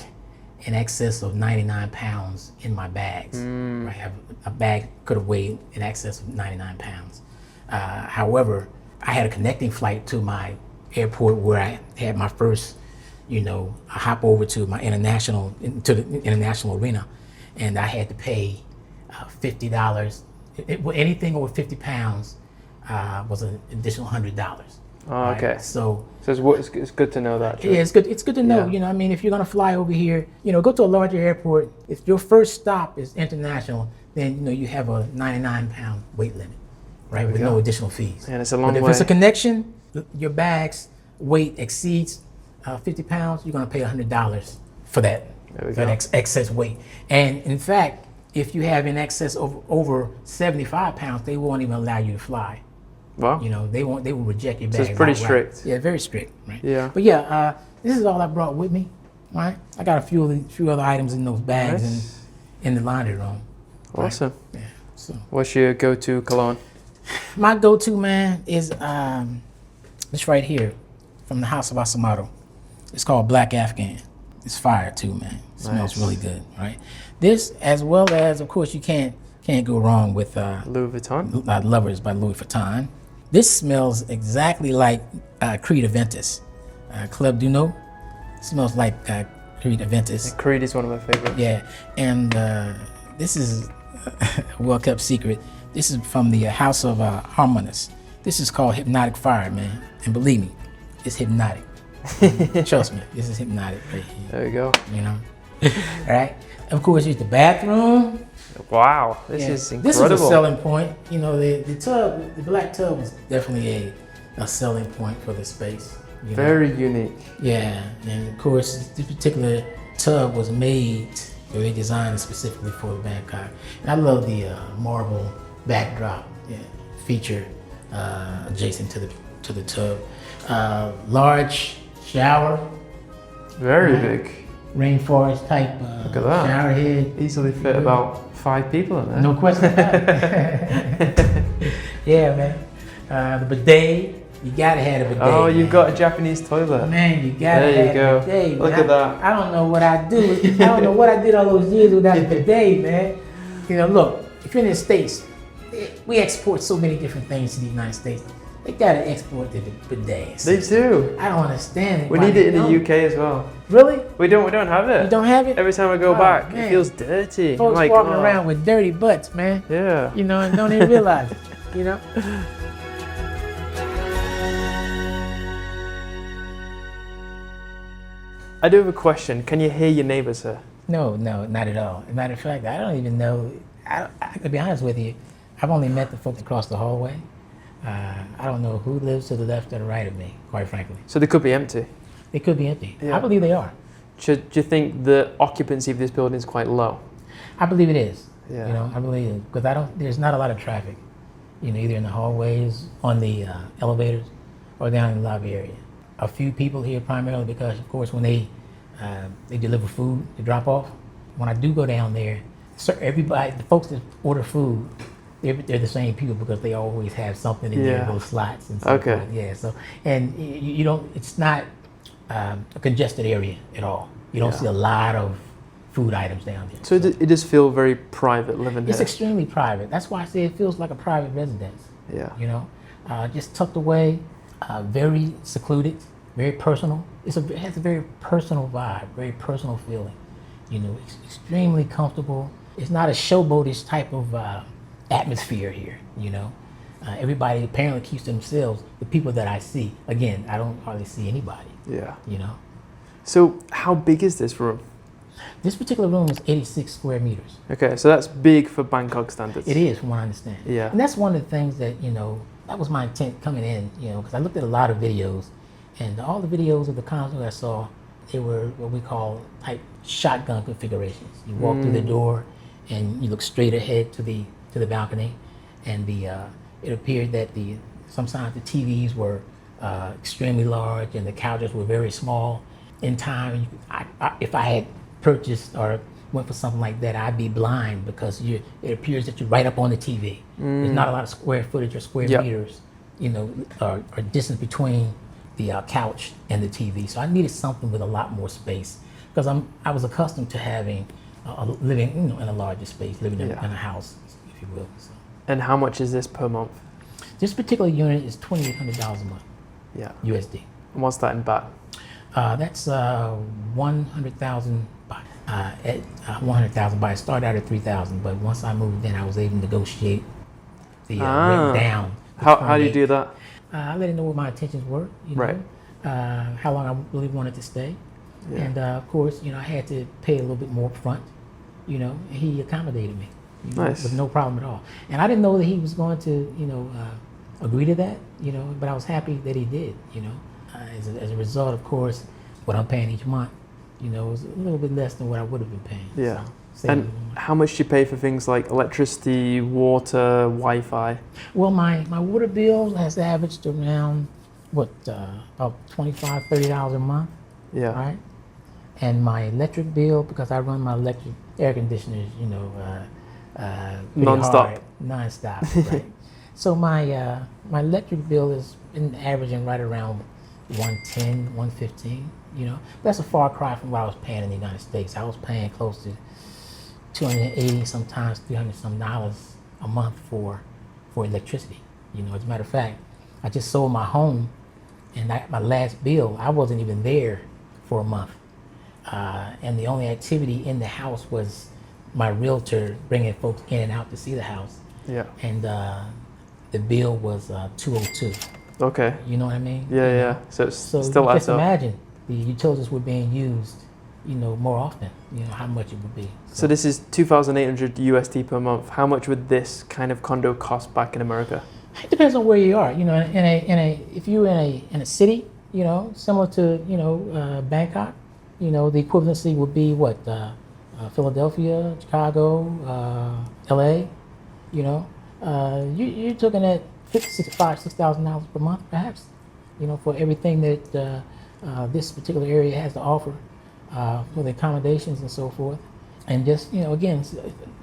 in excess of 99 pounds in my bags. Right? A bag could have weighed in excess of 99 pounds. However, I had a connecting flight to my airport where I had my first, hop over to the international arena, and I had to pay $50. Anything over 50 pounds was an additional $100. Oh, okay. Right? So it's good to know that. True. yeah, it's good. It's good to know. Yeah. If you're gonna fly over here, go to a larger airport. If your first stop is international, then you have a 99-pound weight limit, right, with no additional fees. And it's a long But if way. it's a connection, your bag's weight exceeds 50 pounds, you're gonna pay $100 for that excess weight. And in fact, if you have in excess of over 75 pounds, they won't even allow you to fly. Wow. They will reject your bag. So it's pretty outright. strict. Yeah, very strict, right? Yeah. But yeah, this is all I brought with me, right? I got a few other items in those bags Nice. in the laundry room. Awesome. Yeah. So What's your go-to cologne? my go-to, man, is this right here from the House of Asamado. It's called Black Afghan. It's fire too, man. It smells really good, right? This, as well as, of course, you can't go wrong with Louis Vuitton. Lovers by Louis Vuitton. This smells exactly like Creed Aventus. Club Duno. Smells like Creed Aventus. Creed is one of my favorites. Yeah, and this is a well-kept secret. This is from the House of Harmonious. This is called Hypnotic Fire, man. And believe me, it's hypnotic. Trust me, this is hypnotic right here. There you go. All right. Of course, here's the bathroom. Wow, this is incredible. This is a selling point. The tub, the black tub was definitely a selling point for the space. Very unique. Yeah, and of course, this particular tub was made, or they designed it specifically for Bangkok. And I love the marble backdrop feature adjacent to the tub. Large shower. Very big. Rainforest type Look at that. shower head. Easily fit about 5 people in there. No question about it. Yeah, man. The bidet. You gotta have a bidet. Oh, man. you've got a Japanese toilet. Man, you gotta There you have go. a bidet. Look man. at that. I don't know what I do. I don't know what I did all those years without a bidet, man. Look, if you're in the States, we export so many different things to the United States. They gotta export the bidets. They do. I don't understand it. We Why need it they in the don't. UK as well. Really? We don't have it. You don't have it? Every time I go Oh, back, man. it feels dirty. Folks I'm like, walking oh. around with dirty butts, man. Yeah. And don't even realize it. I do have a question. Can you hear your neighbors here? No, not at all. As a matter of fact, I don't even know. To be honest with you, I've only met the folks across the hallway. I don't know who lives to the left or the right of me, quite frankly. So they could be empty. They could be empty. Yeah. I believe they are. Do you think the occupancy of this building is quite low? I believe it is. Yeah. I believe it because there's not a lot of traffic. Either in the hallways, on the elevators, or down in the lobby area. A few people here primarily because, of course, when they deliver food, they drop off. When I do go down there, everybody, the folks that order food, they're the same people because they always have something in their little slots and so Okay. forth. Yeah. So you don't. It's not a congested area at all. You don't see a lot of food items down there. So it does feel very private living It's here. extremely private. That's why I say it feels like a private residence. Yeah. Just tucked away, very secluded, very personal. It has a very personal vibe, very personal feeling. It's extremely comfortable. It's not a showboatish type of atmosphere here. Everybody apparently keeps to themselves. The people that I see, again, I don't hardly see anybody. Yeah. know. So how big is this room? This particular room is 86 square meters. Okay, so that's big for Bangkok standards. It is, from what I understand. Yeah. And that's one of the things that, that was my intent coming in, because I looked at a lot of videos, and all the videos of the condo I saw, they were what we call type shotgun configurations. You walk through the door, and you look straight ahead to the balcony, and it appeared that sometimes the TVs were extremely large, and the couches were very small. In time, if I had purchased or went for something like that, I'd be blind because it appears that you're right up on the TV. There's not a lot of square footage or square meters, or distance between the couch and the TV. So I needed something with a lot more space. because I was accustomed to having living in a larger space, living in a house, if you will. So. And how much is this per month? This particular unit is $2,800 a month. Yeah. USD. And what's that in baht? That's 100,000 baht. At 100,000 baht. It started out at 3,000, but once I moved in, I was able to negotiate the rent down. How do you do that? I let him know what my intentions were. You know, Right. How long I really wanted to stay, and of course, I had to pay a little bit more up front. He accommodated me. Nice. With no problem at all. And I didn't know that he was going to, agree to that. But I was happy that he did. As a result, of course, what I'm paying each month, was a little bit less than what I would have been paying. Yeah. So, and how much do you pay for things like electricity, water, Wi-Fi? Well, my water bill has averaged around about $25-$30 a month. Yeah. Right. And my electric bill, because I run my electric air conditioners, Non-stop. Non-stop. Right. So my electric bill has been averaging right around 110, 115. That's a far cry from what I was paying in the United States. I was paying close to $280, sometimes $300 some dollars a month for electricity. As a matter of fact, I just sold my home, and my last bill, I wasn't even there for a month. And the only activity in the house was my realtor bringing folks in and out to see the house. Yeah. And the bill was $202. Okay. You know what I mean? Yeah. So it's So still you adds just up. imagine the utilities were being used, more often. How much it would be. So this is 2,800 USD per month. How much would this kind of condo cost back in America? It depends on where you are. If you're in a city, similar to Bangkok, the equivalency would be what Philadelphia, Chicago, LA. You're looking at $6,000 per month, perhaps. For everything that this particular area has to offer, for the accommodations and so forth, and just again,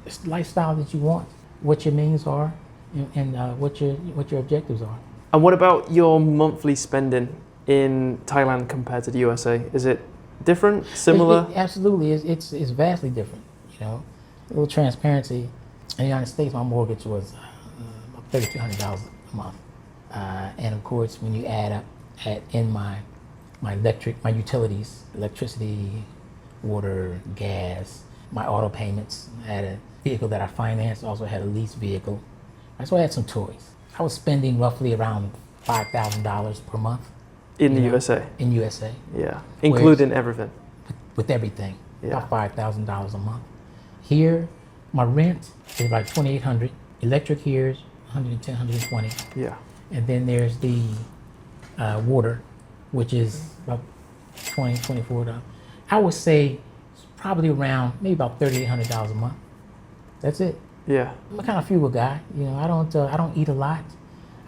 it's the lifestyle that you want, what your means are, and what your objectives are. And what about your monthly spending in Thailand compared to the USA? Is it different, similar? Absolutely, it's vastly different. A little transparency. In the United States, my mortgage was about $3,200 a month, and of course, when you add in my utilities, electricity, water, gas, my auto payments, I had a vehicle that I financed, also had a lease vehicle. So I had some toys. I was spending roughly around $5,000 per month. In the USA? In USA. Yeah, including everything? With everything, yeah. About $5,000 a month. Here, my rent is about $2,800. Electric here is $110, $120. Yeah. And then there's the water, which is about $20, $24. I would say it's probably around maybe about $3,800 a month. That's it. Yeah. I'm a kind of frugal guy. I don't eat a lot.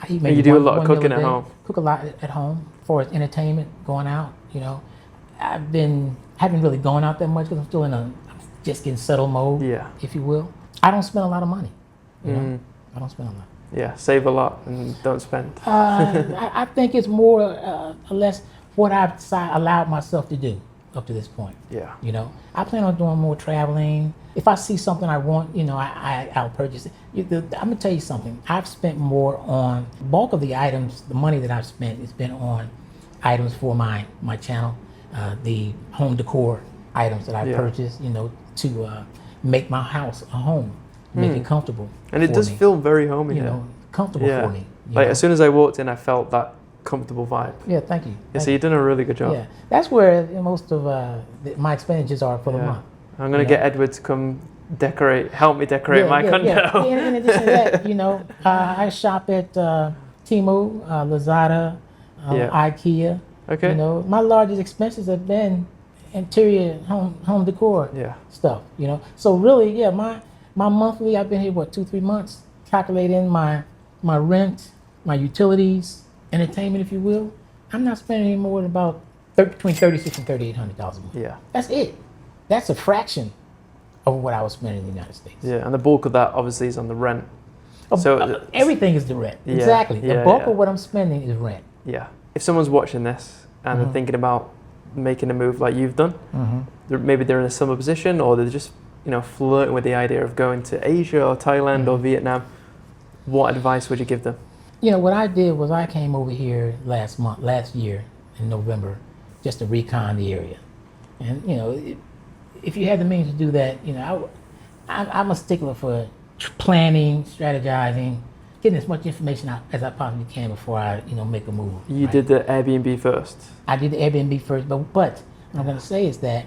I eat maybe you do a lot of one cooking meal a at day. home. Cook a lot at home for entertainment, going out. Haven't really gone out that much because I'm still in a just getting settled mode, yeah, if you will. I don't spend a lot of money. I don't spend a lot. Yeah, save a lot and don't spend. I think it's more or less what I've allowed myself to do up to this point. Yeah. I plan on doing more traveling. If I see something I want, I'll purchase it. I'm gonna tell you something. I've spent more on bulk of the items. The money that I've spent has been on items for my channel, the home decor items that I purchased. To make my house a home, make it comfortable. And it does feel very homey here. Comfortable for me. As soon as I walked in, I felt that comfortable vibe. Yeah, thank you. So you've done a really good job. Yeah, that's where most of my expenditures are for the month. I'm going to get Edward to come help me decorate my condo. Yeah. In addition to that, I shop at Temu, Lazada, IKEA. Okay. My largest expenses have been interior home decor stuff. So really, my monthly, I've been here 2-3 months, calculating my rent, my utilities, entertainment, if you will. I'm not spending any more than about between $3,600 and $3,800 a month. Yeah. That's it. That's a fraction of what I was spending in the United States. Yeah, and the bulk of that obviously is on the rent. So everything is the rent. Exactly. The bulk of what I'm spending is rent. Yeah. If someone's watching this and they're thinking about making a move like you've done. Maybe they're in a similar position, or they're just, you know, flirting with the idea of going to Asia or Thailand or Vietnam. What advice would you give them? You know, what I did was I came over here last year in November, just to recon the area. And, you know, if you have the means to do that, you know, I'm a stickler for planning, strategizing, getting as much information out as I possibly can before I, you know, make a move. You did the Airbnb first. I did the Airbnb first, but what I'm going to say is that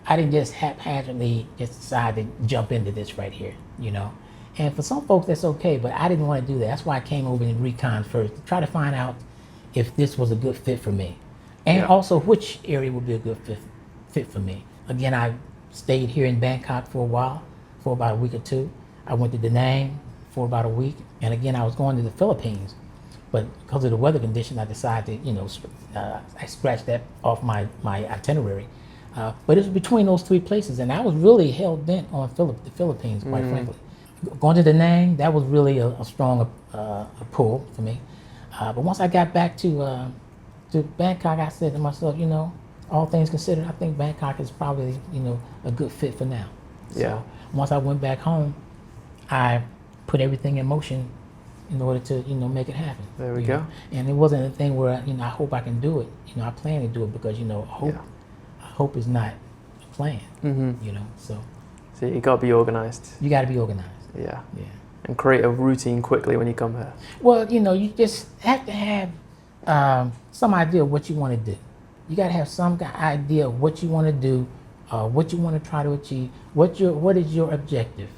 I didn't just haphazardly just decide to jump into this right here, you know. And for some folks, that's okay, but I didn't want to do that. That's why I came over and recon first, to try to find out if this was a good fit for me. And also which area would be a good fit for me. Again, I stayed here in Bangkok for a while, for about a week or two. I went to Da Nang for about a week. And again, I was going to the Philippines, but because of the weather condition, I decided to, you know, I scratched that off my itinerary. But it was between those three places, and I was really hell bent on the Philippines, quite frankly. Going to Da Nang, that was really a strong pull for me. But once I got back to Bangkok, I said to myself, you know, all things considered, I think Bangkok is probably, you know, a good fit for now. So once I went back home, I put everything in motion in order to, you know, make it happen. There we go. And it wasn't a thing where, you know, I hope I can do it. You know, I plan to do it because, you know, hope is not a plan. You know, so you got to be organized. You got to be organized. Yeah. And create a routine quickly when you come here. Well, you know, you just have to have some idea of what you want to do. You got to have some idea of what you want to do, what you want to try to achieve, what is your objective.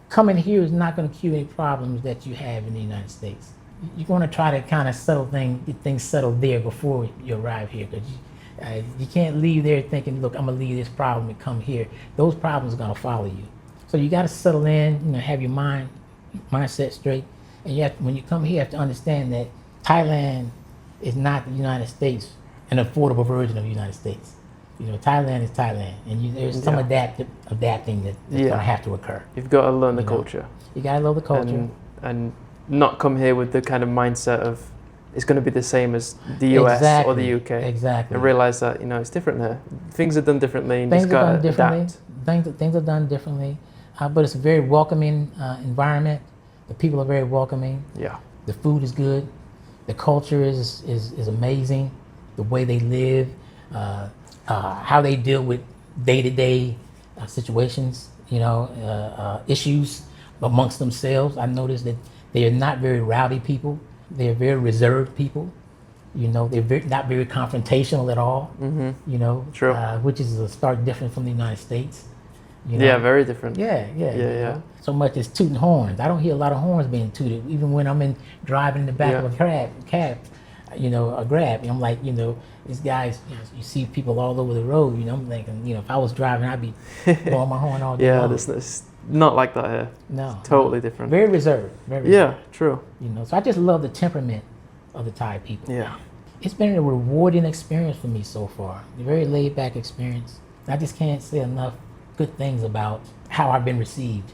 Coming here is not going to cure any problems that you have in the United States. You're going to try to kind of get things settled there before you arrive here, because you can't leave there thinking, look, I'm going to leave this problem and come here. Those problems are going to follow you. So you got to settle in, you know, have your mindset straight. And when you come here, you have to understand that Thailand is not the United States, an affordable version of the United States. You know, Thailand is Thailand, and there's some adapting that's going to have to occur. You've got to learn the culture. You got to learn the culture. And not come here with the kind of mindset of it's going to be the same as the US or the UK. Exactly. And realize that, you know, it's different here. Things are done differently, and you just got to adapt. Things are done differently, but it's a very welcoming environment. The people are very welcoming. Yeah. The food is good. The culture is amazing. The way they live. How they deal with day-to-day situations, you know, issues amongst themselves. I noticed that they are not very rowdy people. They're very reserved people. You know, they're not very confrontational at all. You know, true. Which is a stark difference from the United States. You know? Yeah, very different. Yeah. So much as tooting horns. I don't hear a lot of horns being tooted, even when I'm driving in the back of a cab. You know, a Grab. And I'm like, you know, these guys, you see people all over the road, you know, I'm thinking, you know, if I was driving, I'd be blowing my horn all day long. It's not like that here. No. It's totally different. Very reserved. Yeah, true. You know, so I just love the temperament of the Thai people. Yeah. It's been a rewarding experience for me so far. A very laid back experience. I just can't say enough good things about how I've been received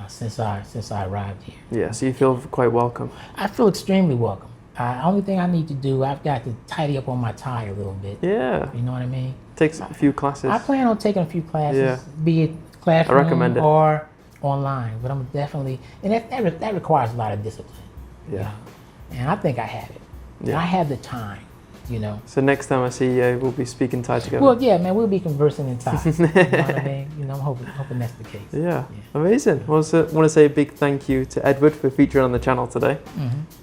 since I arrived here. Yeah, so you feel quite welcome. I feel extremely welcome. Only thing I need to do, I've got to tidy up on my tie a little bit. Yeah. You know what I mean? Takes a few classes. I plan on taking a few classes, be it classroom or online. But I'm definitely, and that requires a lot of discipline. Yeah. You know? And I think I have it. Yeah. And I have the time, you know. So next time I see you, we'll be speaking Thai together. Well, yeah, man, we'll be conversing in Thai. You know what I mean? You know, I'm hoping that's the case. Yeah. Amazing. Well, I want to say a big thank you to Edward for featuring on the channel today.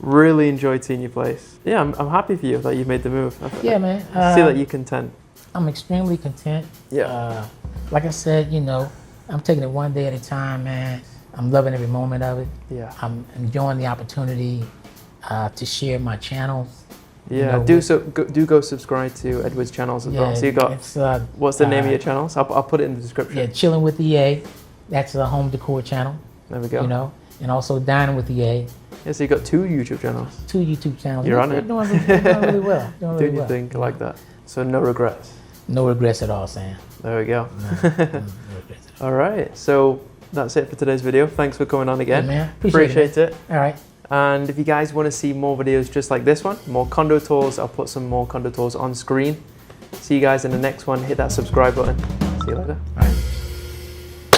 Really enjoyed seeing your place. Yeah, I'm happy for you that you've made the move. Yeah, man. I see that you're content. I'm extremely content. Yeah. Like I said, you know, I'm taking it one day at a time, man. I'm loving every moment of it. Yeah. I'm enjoying the opportunity to share my channels. Yeah, you know, do go subscribe to Edward's channels as well. So you got, what's the name of your channels? I'll put it in the description. Yeah, Chilling with EA. That's a home decor channel. There we go. You know, and also Dining with EA. Yeah, so you got 2 YouTube channels. 2 YouTube channels. You're on it. Doing really well. Doing your thing, I like that. So no regrets. No regrets at all, Sam. There we go. No regrets at all. All right, so that's it for today's video. Thanks for coming on again. Yeah, man. Appreciate it. All right. And if you guys want to see more videos just like this one, more condo tours, I'll put some more condo tours on screen. See you guys in the next one. Hit that subscribe button. See you later. All right.